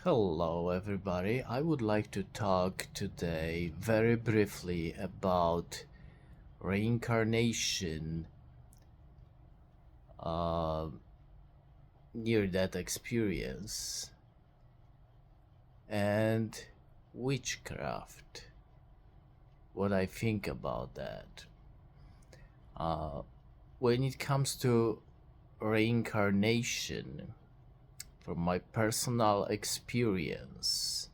Hello, everybody. I would like to talk today very briefly about reincarnation, uh, near-death experience, and witchcraft. What I think about that. Uh, when it comes to reincarnation, from my personal experience,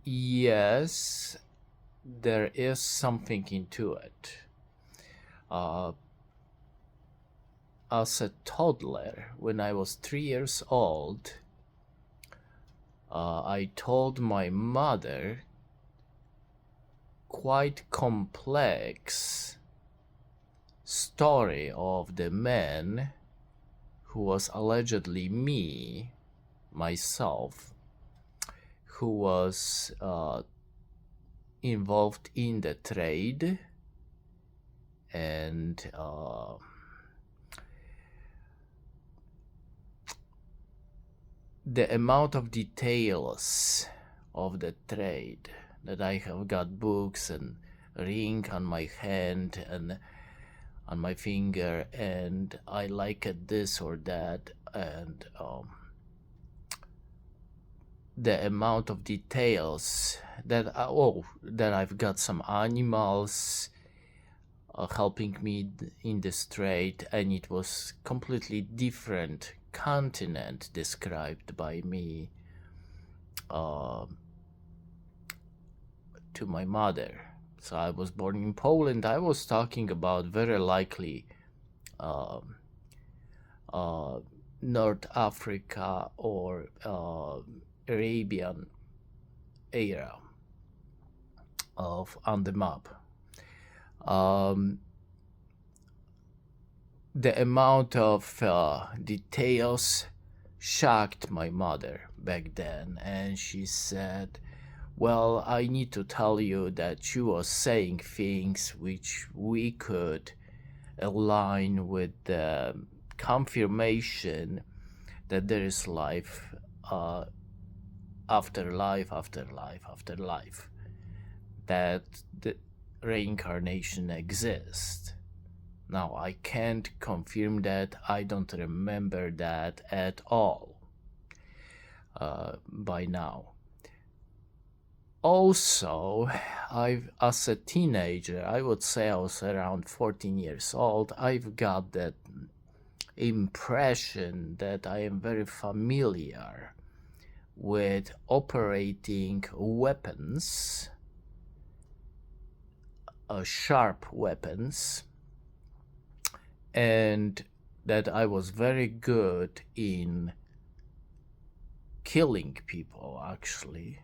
yes, there is something into it. As a toddler, when I was 3 years old, I told my mother quite complex story of the man who was allegedly myself, who was involved in the trade, and the amount of details of the trade that I have got books and ring on my hand and on my finger, and I like it this or that, and the amount of details that that I've got some animals helping me in this trade, and it was completely different continent described by me to my mother. So I was born in Poland. I was talking about very likely North Africa or Arabian era on the map. The amount of details shocked my mother back then, and she said, well, I need to tell you that she was saying things which we could align with the confirmation that there is life after life after life after life, that the reincarnation exists. Now, I can't confirm that. I don't remember that at all by now. Also, as a teenager, I would say I was around 14 years old, I've got that impression that I am very familiar with operating weapons, sharp weapons, and that I was very good in killing people, actually,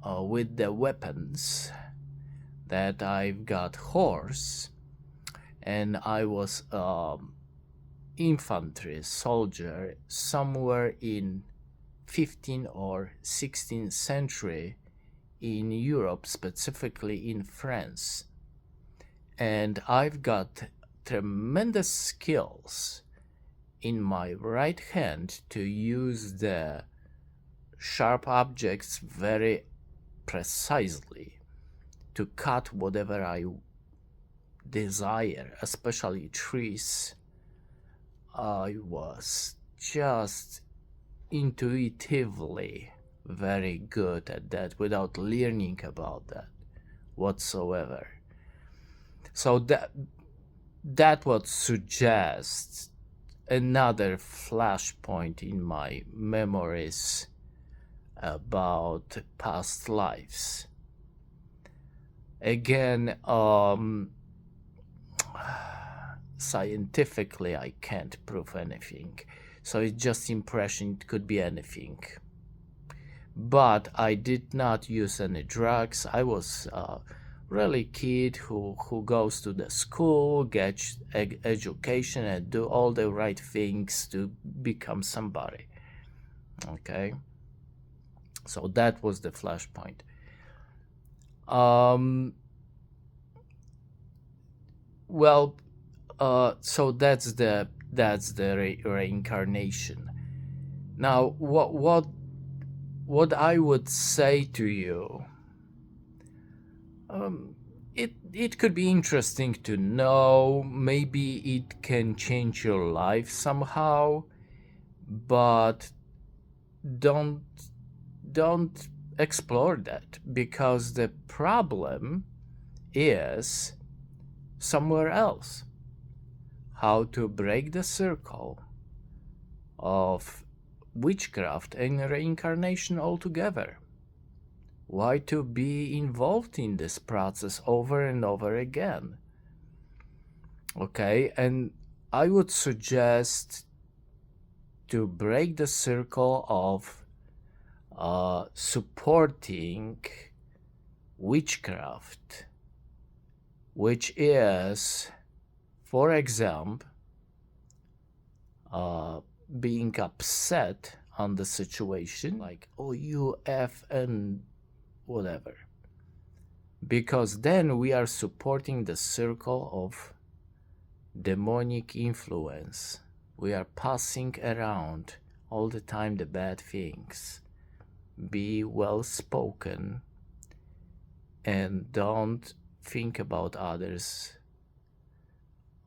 with the weapons. That I've got horse, and I was infantry soldier somewhere in 15th or 16th century in Europe, specifically in France. And I've got tremendous skills in my right hand to use the sharp objects very precisely to cut whatever I desire, especially trees. I was just intuitively very good at that without learning about that whatsoever. So that would suggest another flashpoint in my memories about past lives. Again, scientifically I can't prove anything, so it's just impression. It could be anything, but I did not use any drugs. I was really kid who goes to the school, gets education, and do all the right things to become somebody. Okay, so that was the flashpoint. Well, so that's the reincarnation. Now, what I would say to you, it could be interesting to know. Maybe it can change your life somehow, but don't don't explore that, because the problem is somewhere else. How to break the circle of witchcraft and reincarnation altogether. Why to be involved in this process over and over again? Okay, and I would suggest to break the circle of supporting witchcraft, which is, for example, being upset on the situation, like, oh, you F and whatever. Because then we are supporting the circle of demonic influence. We are passing around all the time the bad things. Be well spoken and don't think about others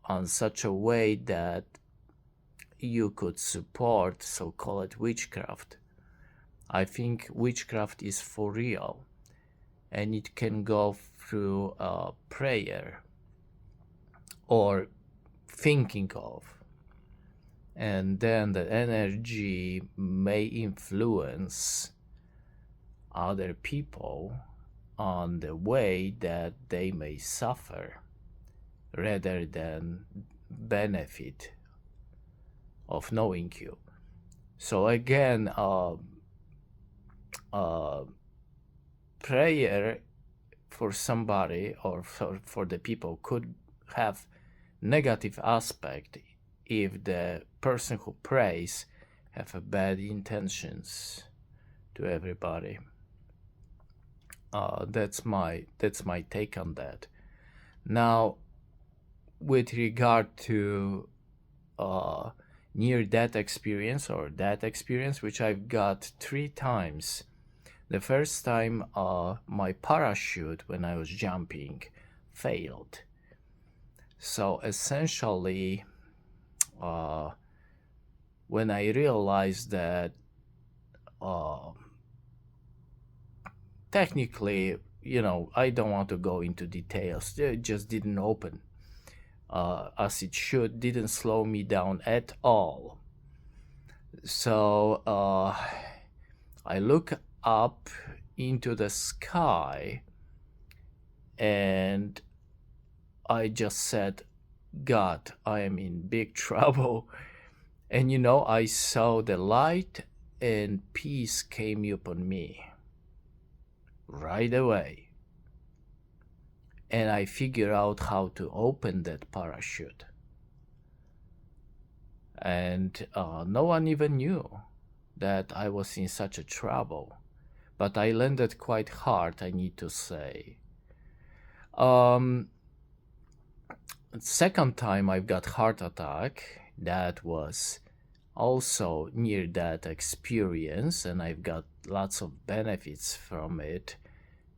on such a way that you could support so-called witchcraft. I think witchcraft is for real, and it can go through prayer or thinking of, and then the energy may influence other people on the way that they may suffer rather than benefit of knowing you. So again, prayer for somebody or for the people could have negative aspect if the person who prays have a bad intentions to everybody. That's my take on that. Now, with regard to near-death experience or death experience, which I've got 3 times. The first time, my parachute when I was jumping failed. So essentially, when I realized that technically, I don't want to go into details, it just didn't open as it should, didn't slow me down at all. So I look up into the sky and I just said, God, I am in big trouble. And I saw the light and peace came upon me right away. And I figured out how to open that parachute. And no one even knew that I was in such a trouble. But I landed quite hard, I need to say. Second time I've got heart attack. That was also near that experience, and I've got lots of benefits from it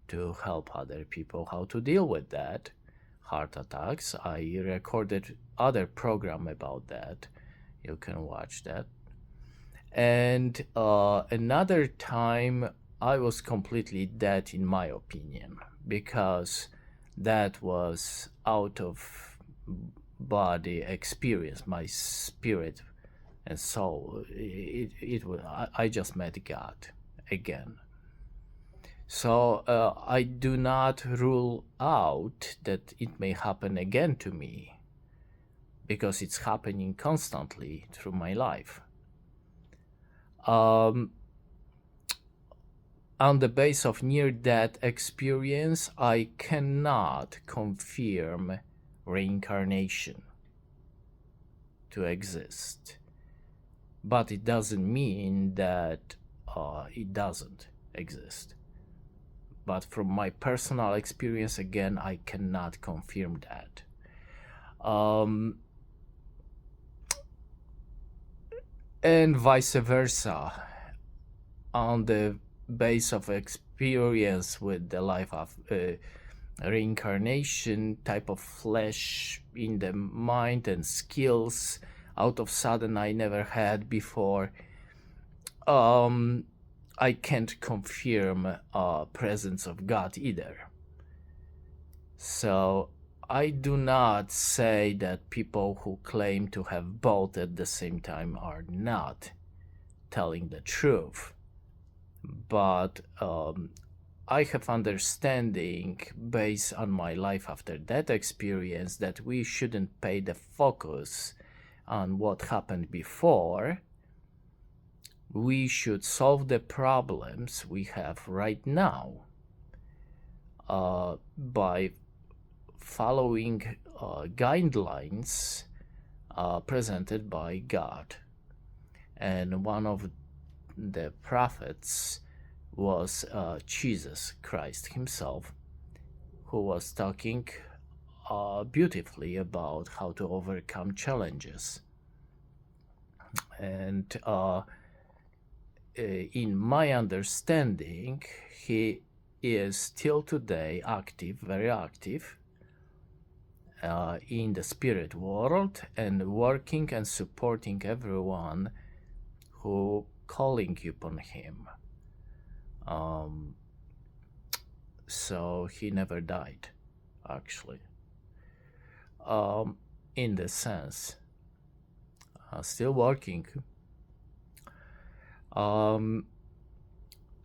to help other people how to deal with that heart attacks. I recorded other program about that. You can watch that. And another time I was completely dead, in my opinion, because that was out of body experience. My spirit and soul, I just met God again. So I do not rule out that it may happen again to me, because it's happening constantly through my life. On the base of near-death experience, I cannot confirm reincarnation to exist. But it doesn't mean that it doesn't exist. But from my personal experience, again, I cannot confirm that. and vice versa, on the base of experience with the life of reincarnation, type of flesh in the mind and skills out of sudden I never had before. I can't confirm presence of God either. So I do not say that people who claim to have both at the same time are not telling the truth. But I have understanding based on my life after that experience that we shouldn't pay the focus on what happened before. We should solve the problems we have right now by following guidelines presented by God. And one of the prophets was Jesus Christ himself, who was talking beautifully about how to overcome challenges. And in my understanding, he is still today active, very active, in the spirit world and working and supporting everyone who calling upon him. So he never died, actually, in the sense, still working.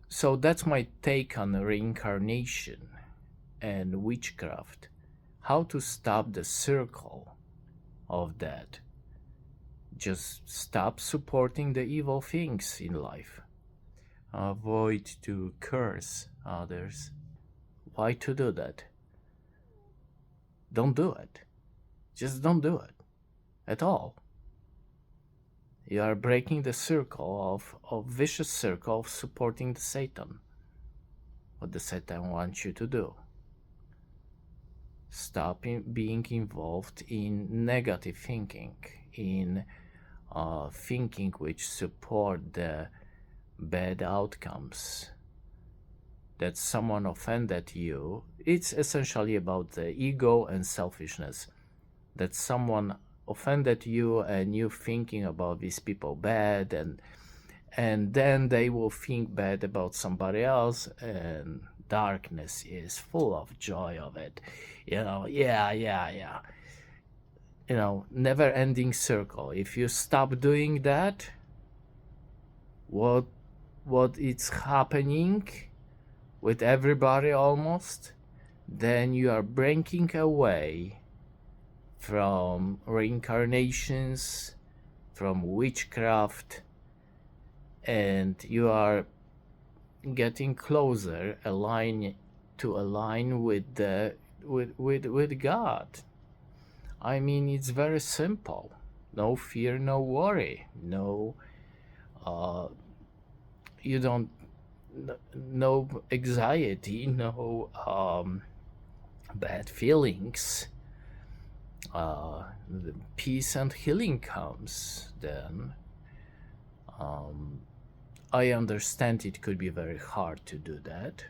So that's my take on reincarnation and witchcraft. How to stop the circle of that. Just stop supporting the evil things in life. Avoid to curse others. Why to do that? Don't do it. Just don't do it at all. You are breaking the circle of vicious circle of supporting the Satan. What the Satan wants you to do. Stop being involved in negative thinking, in thinking which support the bad outcomes. That someone offended you, it's essentially about the ego and selfishness. That someone offended you and you thinking about these people bad, and then they will think bad about somebody else, and darkness is full of joy of it. Yeah. Never ending circle. If you stop doing that, what is happening with everybody almost, then you are breaking away from reincarnations, from witchcraft, and you are getting closer, align with God. I mean, it's very simple. No fear, no worry, no no anxiety, no bad feelings. The peace and healing comes then. I understand it could be very hard to do that,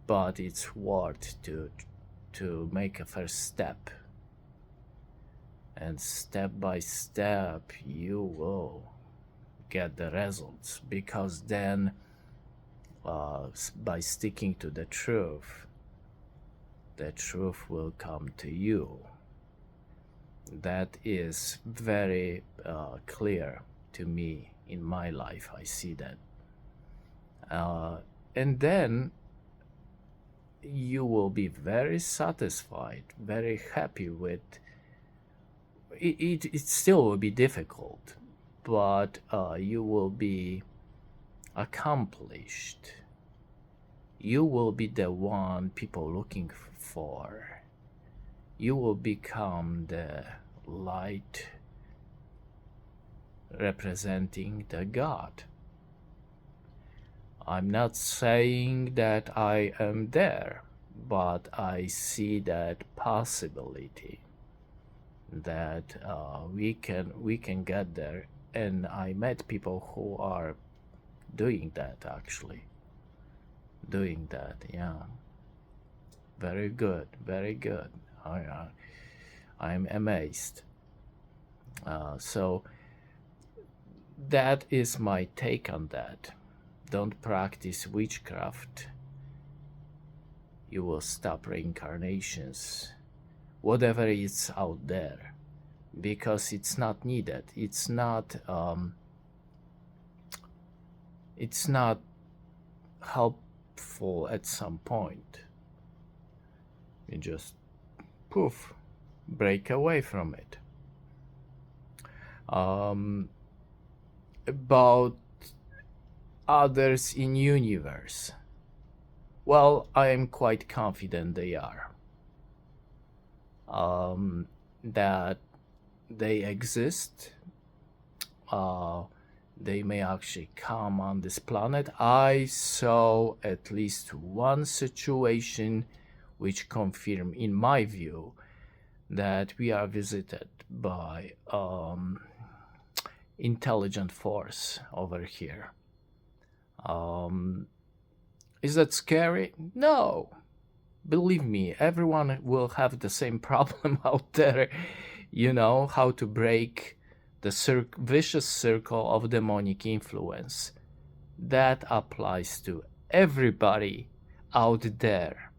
but it's worth to make a first step. And step by step, you will get the results, because then by sticking to the truth will come to you. That is very clear to me in my life. I see that. And then you will be very satisfied, very happy with it. It still will be difficult, but you will be accomplished. You will be the one people looking for. You will become the light representing the God. I'm not saying that I am there, but I see that possibility that we can get there and I met people who are doing that, actually. Doing that, yeah. Very good, very good. I'm amazed. So that is my take on that. Don't practice witchcraft. You will stop reincarnations, whatever is out there, because it's not needed. It's not helpful at some point. You just poof, break away from it. About others in universe, well, I am quite confident they are. That they exist. They may actually come on this planet. I saw at least one situation which confirm, in my view, that we are visited by intelligent force over here. Is that scary? No. Believe me, everyone will have the same problem out there. You know, how to break the vicious circle of demonic influence. That applies to everybody out there.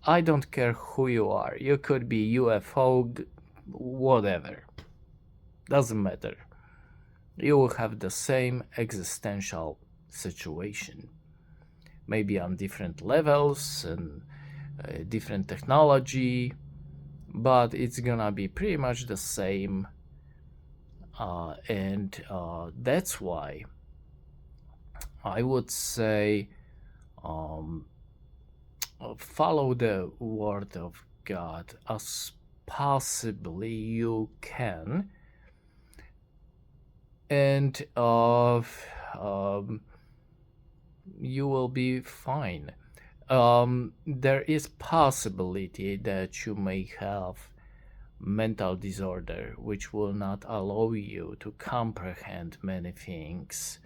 I don't care who you are. You could be UFO, whatever. Doesn't matter. You will have the same existential situation. Maybe on different levels and different technology, but it's gonna be pretty much the same. And that's why I would say follow the word of God as possibly you can, and you will be fine. There is possibility that you may have mental disorder which will not allow you to comprehend many things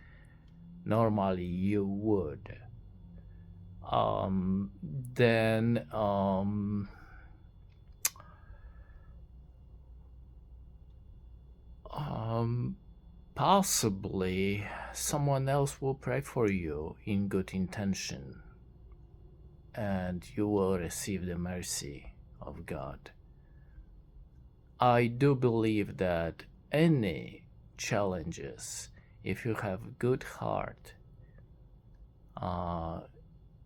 normally you would. Then possibly someone else will pray for you in good intention, and you will receive the mercy of God. I do believe that any challenges, if you have good heart,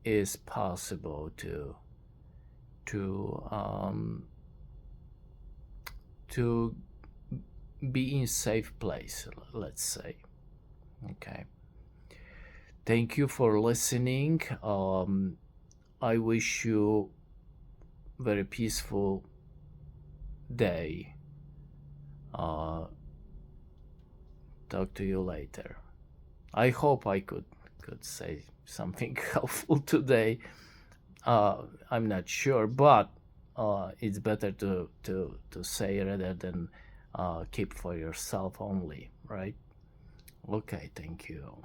is possible to be in safe place, let's say. Okay. Thank you for listening. I wish you very peaceful day. Talk to you later. I hope I could say something helpful today. I'm not sure, but it's better to say rather than keep for yourself only, right? Okay, thank you.